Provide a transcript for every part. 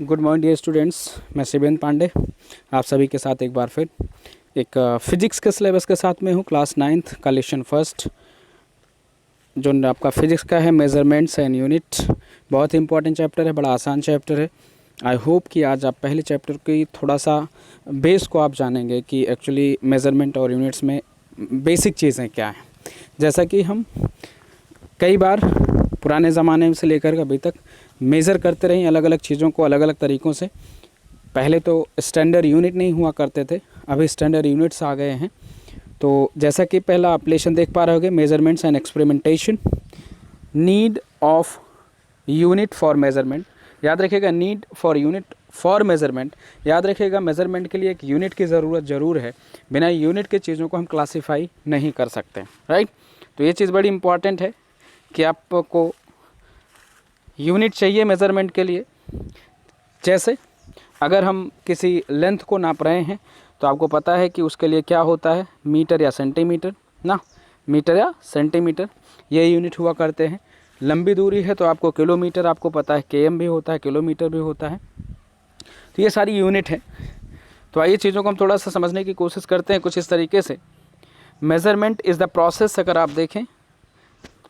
Good morning dear students, मैं शिवेंद्र पांडे आप सभी के साथ एक बार फिर एक फिजिक्स के सिलेबस के साथ में हूँ। क्लास 9th का लेसन फर्स्ट जो आपका फिजिक्स का है, मेजरमेंट्स एंड यूनिट। बहुत ही इंपॉर्टेंट चैप्टर है, बड़ा आसान चैप्टर है। आई होप कि आज आप पहले चैप्टर की थोड़ा सा बेस को आप जानेंगे कि एक्चुअली मेज़रमेंट और यूनिट्स में बेसिक चीज़ें क्या हैं। जैसा कि हम कई बार पुराने ज़माने से लेकर अभी तक मेज़र करते रहे अलग अलग चीज़ों को अलग अलग तरीक़ों से। पहले तो स्टैंडर्ड यूनिट नहीं हुआ करते थे, अभी स्टैंडर्ड यूनिट्स आ गए हैं। तो जैसा कि पहला आप लेसन देख पा रहे होंगे, measurements and experimentation, need of unit for measurement. याद रखिएगा, need for unit for measurement. याद रखिएगा, मेज़रमेंट के लिए एक यूनिट की ज़रूरत ज़रूर है। बिना यूनिट के चीज़ों को हम क्लासीफाई नहीं कर सकते, राइट। तो ये चीज़ बड़ी इंपॉर्टेंट है कि आपको यूनिट चाहिए मेज़रमेंट के लिए। जैसे अगर हम किसी लेंथ को नाप रहे हैं तो आपको पता है कि उसके लिए क्या होता है, मीटर या सेंटीमीटर ना, मीटर या सेंटीमीटर ये यूनिट हुआ करते हैं। लंबी दूरी है तो आपको किलोमीटर, आपको पता है केएम भी होता है, किलोमीटर भी होता है। तो ये सारी यूनिट है। तो आइए चीज़ों को हम थोड़ा सा समझने की कोशिश करते हैं कुछ इस तरीके से। मेज़रमेंट इज़ द प्रोसेस, अगर आप देखें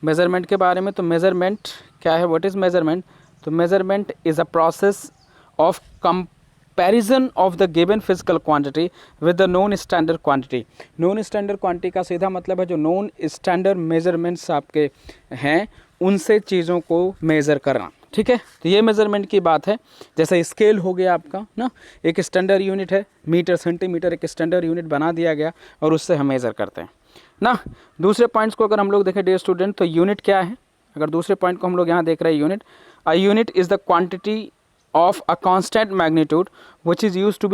मेज़रमेंट के बारे में तो मेज़रमेंट क्या है, व्हाट इज़ मेज़रमेंट। तो measurement is a process of comparison of the given physical quantity with the non standard quantity. Non standard quantity का सीधा मतलब है जो नॉन स्टैंडर्ड मेजरमेंट्स आपके हैं उनसे चीज़ों को मेज़र करना, ठीक है। तो ये मेज़रमेंट की बात है। जैसे स्केल हो गया आपका ना, एक स्टैंडर्ड यूनिट है, मीटर सेंटीमीटर एक स्टैंडर्ड यूनिट बना दिया गया और उससे हम मेज़र करते हैं ना। दूसरे पॉइंट्स को अगर हम लोग देखें डियर स्टूडेंट, तो यूनिट क्या है। अगर दूसरे पॉइंट को हम लोग यहाँ देख रहे हैं, unit, a unit is the quantity of a constant magnitude which is used to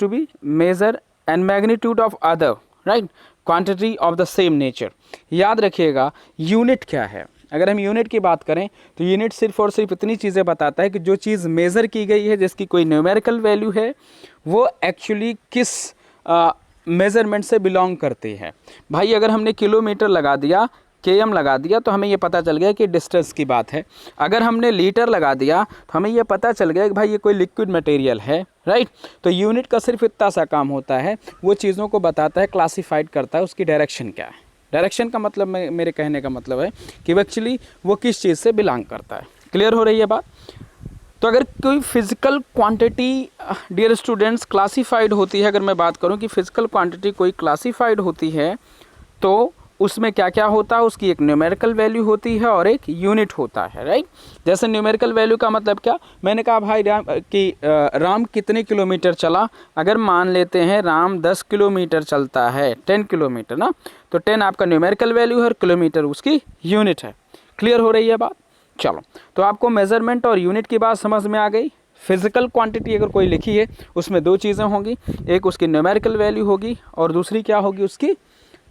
be measure and magnitude of other, right, quantity of the same nature। याद रखिएगा यूनिट क्या है। अगर हम यूनिट की बात करें तो यूनिट सिर्फ और सिर्फ इतनी चीज़ें बताता है कि जो चीज़ मेज़र की गई है, जिसकी कोई न्यूमेरिकल वैल्यू है, वो एक्चुअली किस मेज़रमेंट से बिलोंग करती है। भाई अगर हमने किलोमीटर लगा दिया, केएम लगा दिया, तो हमें ये पता चल गया कि डिस्टेंस की बात है। अगर हमने लीटर लगा दिया तो हमें ये पता चल गया कि भाई ये कोई लिक्विड मटेरियल है, राइट। तो यूनिट का सिर्फ इतना सा काम होता है, वो चीज़ों को बताता है, क्लासीफाइड करता है उसकी डायरेक्शन क्या है। डायरेक्शन का मतलब मेरे कहने का मतलब है कि एक्चुअली वो किस चीज़ से बिलोंग करता है। क्लियर हो रही है बात। तो अगर कोई physical quantity dear students classified होती है, अगर मैं बात करूं कि फ़िज़िकल क्वांटिटी कोई क्लासीफाइड होती है तो उसमें क्या क्या होता है, उसकी एक न्यूमेरिकल वैल्यू होती है और एक यूनिट होता है, राइट। जैसे न्यूमेरिकल वैल्यू का मतलब क्या, मैंने कहा भाई राम कितने किलोमीटर चला। अगर मान लेते हैं राम 10 किलोमीटर चलता है, 10 किलोमीटर ना, तो 10 आपका न्यूमेरिकल वैल्यू है और किलोमीटर उसकी यूनिट है। क्लियर हो रही है बात। चलो, तो आपको मेज़रमेंट और यूनिट की बात समझ में आ गई। फिज़िकल क्वांटिटी अगर कोई लिखी है उसमें दो चीज़ें होंगी, एक उसकी न्यूमेरिकल वैल्यू होगी और दूसरी क्या होगी, उसकी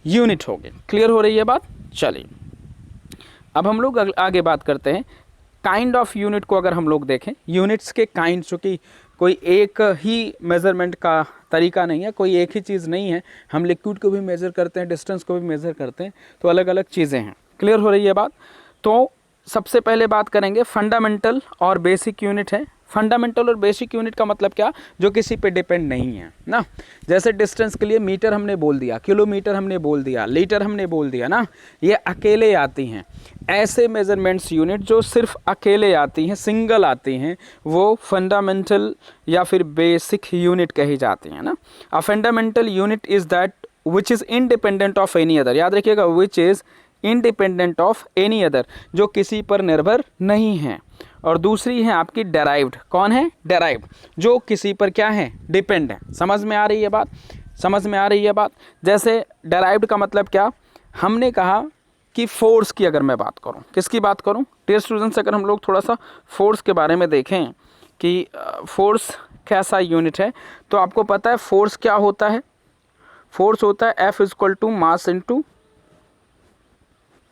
यूनिट होगी। क्लियर हो रही है बात। चलिए अब हम लोग आगे बात करते हैं काइंड ऑफ यूनिट को। अगर हम लोग देखें यूनिट्स के काइंड, चूँकि कोई एक ही मेज़रमेंट का तरीका नहीं है, कोई एक ही चीज़ नहीं है। हम लिक्विड को भी मेज़र करते हैं, डिस्टेंस को भी मेज़र करते हैं, तो अलग अलग चीज़ें हैं। क्लियर हो रही है बात। तो सबसे पहले बात करेंगे फंडामेंटल और बेसिक यूनिट है। फंडामेंटल और बेसिक यूनिट का मतलब क्या, जो किसी पे डिपेंड नहीं है ना। जैसे डिस्टेंस के लिए मीटर हमने बोल दिया, किलोमीटर हमने बोल दिया, लीटर हमने बोल दिया ना, ये अकेले आती हैं। ऐसे मेजरमेंट्स यूनिट जो सिर्फ अकेले आती हैं, सिंगल आती हैं, वो फंडामेंटल या फिर बेसिक यूनिट कही जाती हैं ना। A fundamental unit is that which is independent of any other. याद रखिएगा, which is independent of any other, जो किसी पर निर्भर नहीं है। और दूसरी है आपकी डेराइव्ड। कौन है, डेराइव्ड, जो किसी पर क्या है, डिपेंड है। समझ में आ रही है बात, समझ में आ रही है बात। जैसे डेराइव्ड का मतलब क्या, हमने कहा कि फोर्स की अगर मैं बात करूं, किसकी बात करूं डियर स्टूडेंट्स, अगर हम लोग थोड़ा सा फोर्स के बारे में देखें कि फोर्स कैसा यूनिट है, तो आपको पता है फोर्स क्या होता है। फोर्स होता है F = मास इंटू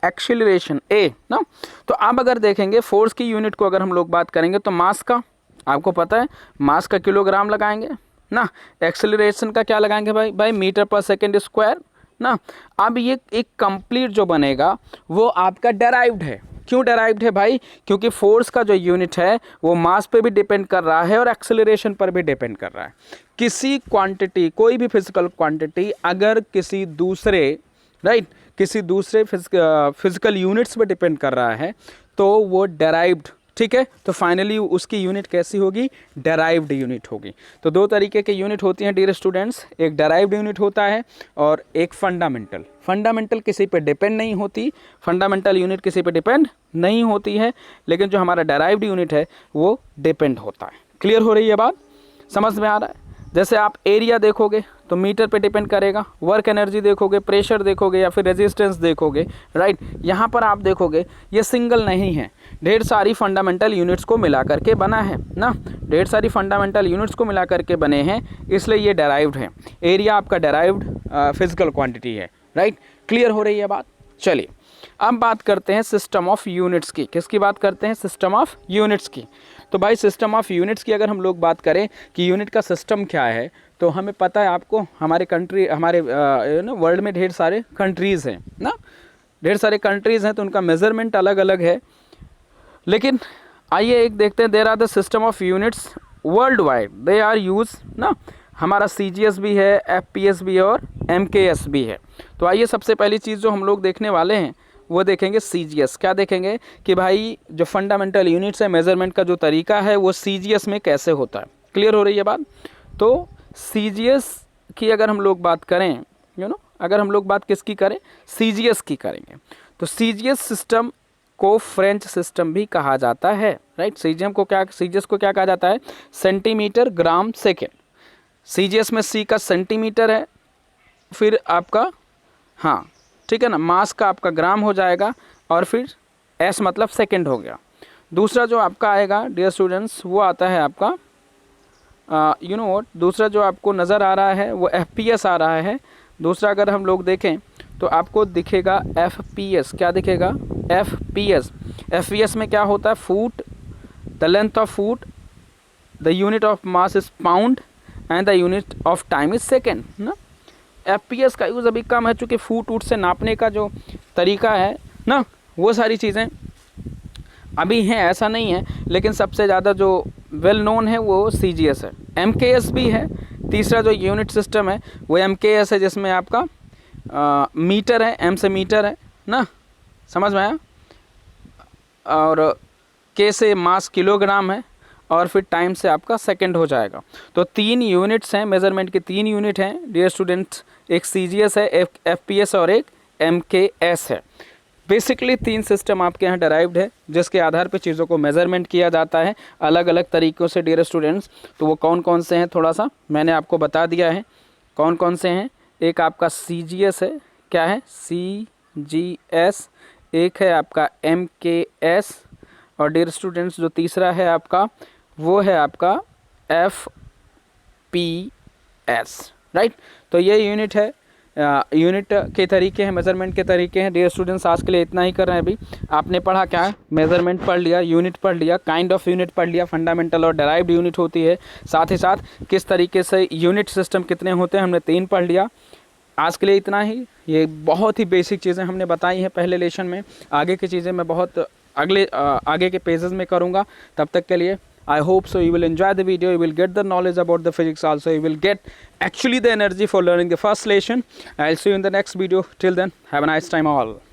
एक्सीलरेशन ए ना। तो आप अगर देखेंगे फोर्स की यूनिट को अगर हम लोग बात करेंगे तो मास का, आपको पता है मास का किलोग्राम लगाएंगे ना। एक्सीलरेशन का क्या लगाएंगे भाई मीटर पर सेकेंड स्क्वायर ना। अब ये एक कंप्लीट जो बनेगा वो आपका डेराइव्ड है। क्यों डेराइव्ड है भाई? क्योंकि फोर्स का जो यूनिट है वो मास पे भी डिपेंड कर रहा है और एक्सेलरेशन पर भी डिपेंड कर रहा है। किसी क्वांटिटी, कोई भी फिजिकल क्वांटिटी अगर किसी दूसरे किसी दूसरे फिजिकल यूनिट्स पे डिपेंड कर रहा है तो वो डेराइव्ड, ठीक है। तो फाइनली उसकी यूनिट कैसी होगी? डेराइव्ड यूनिट होगी। तो दो तरीके के यूनिट होती हैं डियर स्टूडेंट्स, एक डेराइव्ड यूनिट होता है और एक फंडामेंटल। फंडामेंटल किसी पे डिपेंड नहीं होती, फंडामेंटल यूनिट किसी पे डिपेंड नहीं होती है, लेकिन जो हमारा डेराइव्ड यूनिट है वो डिपेंड होता है। क्लियर हो रही है बात? समझ में आ रहा है? जैसे आप एरिया देखोगे तो मीटर पे डिपेंड करेगा, वर्क एनर्जी देखोगे, प्रेशर देखोगे या फिर रेजिस्टेंस देखोगे, राइट। यहाँ पर आप देखोगे ये सिंगल नहीं है, ढेर सारी फंडामेंटल यूनिट्स को मिला करके बना है ना, ढेर सारी फंडामेंटल यूनिट्स को मिला करके बने हैं, इसलिए ये डेराइव्ड है। एरिया आपका डेराइव्ड फिजिकल क्वांटिटी है, राइट। क्लियर हो रही है बात? चलिए अब बात करते हैं सिस्टम ऑफ यूनिट्स की। किसकी बात करते हैं? सिस्टम ऑफ यूनिट्स की। तो भाई सिस्टम ऑफ यूनिट्स की अगर हम लोग बात करें कि यूनिट का सिस्टम क्या है, तो हमें पता है आपको, हमारे वर्ल्ड में ढेर सारे कंट्रीज़ हैं ना, ढेर सारे कंट्रीज़ हैं, तो उनका मेज़रमेंट अलग अलग है। लेकिन आइए एक देखते हैं, there are the system of units world wide, they are use ना। हमारा CGS भी है, FPS भी है और MKS भी है। तो आइए सबसे पहली चीज़ जो हम लोग देखने वाले हैं वो देखेंगे CGS। क्या देखेंगे कि भाई जो फंडामेंटल यूनिट्स है, मेज़रमेंट का जो तरीका है वो CGS में कैसे होता है। क्लियर हो रही है बात? तो CGS की अगर हम लोग बात करें, अगर हम लोग बात किसकी करें? CGS की करेंगे। तो CGS सिस्टम को फ्रेंच सिस्टम भी कहा जाता है, राइट। CGS को क्या कहा जाता है? Centimetre gram second. CGS में C का सेंटीमीटर है, फिर आपका ठीक है ना, मास का आपका ग्राम हो जाएगा और फिर S मतलब सेकेंड हो गया। दूसरा जो आपका आएगा डियर स्टूडेंट्स वो आता है आपका दूसरा जो आपको नज़र आ रहा है वो FPS आ रहा है। दूसरा अगर हम लोग देखें तो आपको दिखेगा FPS। क्या दिखेगा? FPS। FPS में क्या होता है? Foot, the length of foot, the unit of mass is pound and the unit of time is second ना। FPS का यूज़ अभी कम है, चूँकि फुट से नापने का जो तरीका है ना, वो सारी चीज़ें अभी हैं, ऐसा नहीं है, लेकिन सबसे ज़्यादा जो वेल नोन है वो CGS है। MKS भी है, तीसरा जो यूनिट सिस्टम है वो MKS है, जिसमें आपका मीटर है, M से मीटर है ना, समझ में आया, और K से मास किलोग्राम है, और फिर टाइम से आपका सेकंड हो जाएगा। तो 3 यूनिट्स हैं, मेज़रमेंट के 3 यूनिट हैं डियर स्टूडेंट्स, एक CGS है, एक FPS और एक MKS है। बेसिकली 3 सिस्टम आपके यहाँ डेराइव्ड है, जिसके आधार पे चीज़ों को मेज़रमेंट किया जाता है अलग अलग तरीक़ों से डियर स्टूडेंट्स। तो वो कौन कौन से हैं थोड़ा सा मैंने आपको बता दिया है, कौन कौन से हैं। एक आपका CGS है, क्या है? CGS। एक है आपका MKS, और डियर स्टूडेंट्स जो तीसरा है आपका वो है आपका FPS, राइट। तो ये यूनिट है, यूनिट के तरीके हैं, मेज़रमेंट के तरीके हैं। डियर स्टूडेंट्स आज के लिए इतना ही कर रहे हैं। अभी आपने पढ़ा क्या है? मेज़रमेंट पढ़ लिया, यूनिट पढ़ लिया, काइंड ऑफ यूनिट पढ़ लिया, फंडामेंटल और डेराइव्ड यूनिट होती है, साथ ही साथ किस तरीके से यूनिट सिस्टम कितने होते हैं हमने 3 पढ़ लिया। आज के लिए इतना ही। ये बहुत ही बेसिक चीज़ें हमने बताई हैं पहले लेशन में, आगे की चीज़ें मैं बहुत आगे के पेजेस में करूँगा। तब तक के लिए I hope so you will enjoy the video, you will get the knowledge about the physics also, you will get actually the energy for learning the first lesson. I'll see you in the next video. Till then, have a nice time all.